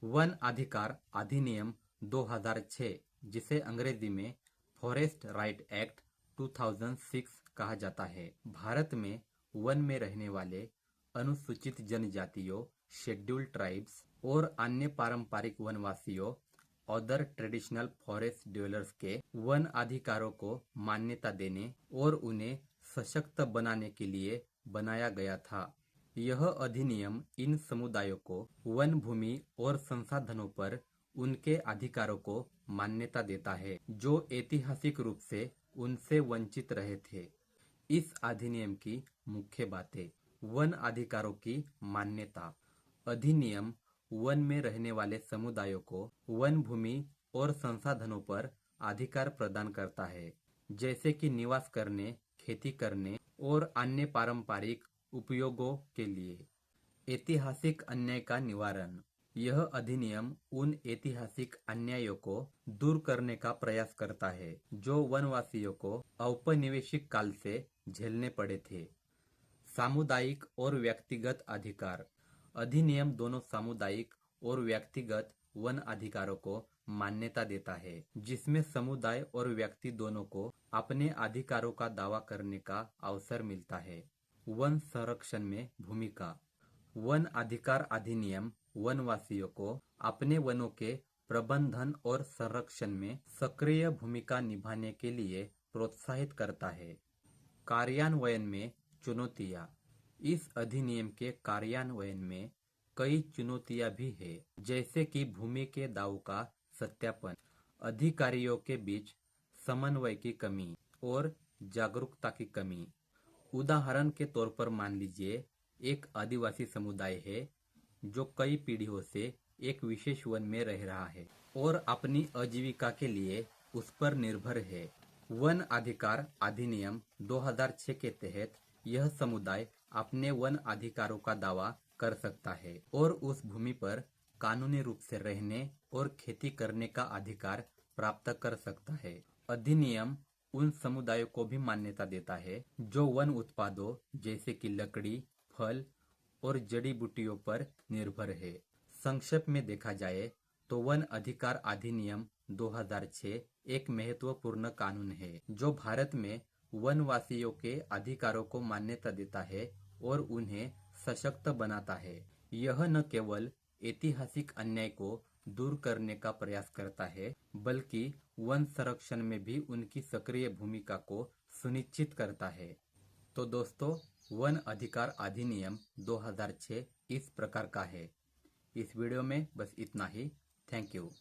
One अधिकार अधिनियम 2006, जिसे अंग्रेजी में फॉरेस्ट राइट एक्ट 2006 कहा जाता है, भारत में वन में रहने वाले अनुसूचित जनजातियों, शेड्यूल्ड ट्राइब्स और अन्य पारंपरिक वनवासियों, अदर ट्रेडिशनल फॉरेस्ट ड्वेलर्स के वन अधिकारों को मान्यता देने और उन्हें सशक्त बनाने के लिए बनाया गया था। यह अधिनियम इन समुदायों को वन भूमि और संसाधनों पर उनके अधिकारों को मान्यता देता है, जो ऐतिहासिक रूप से उनसे वंचित रहे थे। इस अधिनियम की मुख्य बातें। वन अधिकारों की मान्यता। अधिनियम वन में रहने वाले समुदायों को वन भूमि और संसाधनों पर अधिकार प्रदान करता है, जैसे कि निवास करने, खेती करने और अन्य पारंपरिक उपयोगों के लिए। ऐतिहासिक अन्याय का निवारण। यह अधिनियम उन ऐतिहासिक अन्यायों को दूर करने का प्रयास करता है जो वनवासियों को औपनिवेशिक काल से झेलने पड़े थे। सामुदायिक और व्यक्तिगत अधिकार। अधिनियम दोनों सामुदायिक और व्यक्तिगत वन अधिकारों को मान्यता देता है, जिसमें समुदाय और व्यक्ति दोनों को अपने अधिकारों का दावा करने का अवसर मिलता है। वन संरक्षण में भूमिका। वन अधिकार अधिनियम वनवासियों को अपने वनों के प्रबंधन और संरक्षण में सक्रिय भूमिका निभाने के लिए प्रोत्साहित करता है। कार्यान्वयन में चुनौतियां। इस अधिनियम के कार्यान्वयन में कई चुनौतियां भी है, जैसे कि भूमि के दावों का सत्यापन, अधिकारियों के बीच समन्वय की कमी और जागरूकता की कमी। उदाहरण के तौर पर मान लीजिए, एक आदिवासी समुदाय है जो कई पीढ़ियों से एक विशेष वन में रह रहा है और अपनी आजीविका के लिए उस पर निर्भर है। वन अधिकार अधिनियम 2006 के तहत यह समुदाय अपने वन अधिकारों का दावा कर सकता है और उस भूमि पर कानूनी रूप से रहने और खेती करने का अधिकार प्राप्त कर सकता है। अधिनियम उन समुदायों को भी मान्यता देता है जो वन उत्पादों जैसे कि लकड़ी, फल और जड़ी बूटियों पर निर्भर है। संक्षेप में देखा जाए तो वन अधिकार अधिनियम 2006 एक महत्वपूर्ण कानून है जो भारत में वनवासियों के अधिकारों को मान्यता देता है और उन्हें सशक्त बनाता है। यह न केवल ऐतिहासिक अन्याय को दूर करने का प्रयास करता है, बल्कि वन संरक्षण में भी उनकी सक्रिय भूमिका को सुनिश्चित करता है। तो दोस्तों, वन अधिकार अधिनियम 2006 इस प्रकार का है। इस वीडियो में बस इतना ही। Thank you.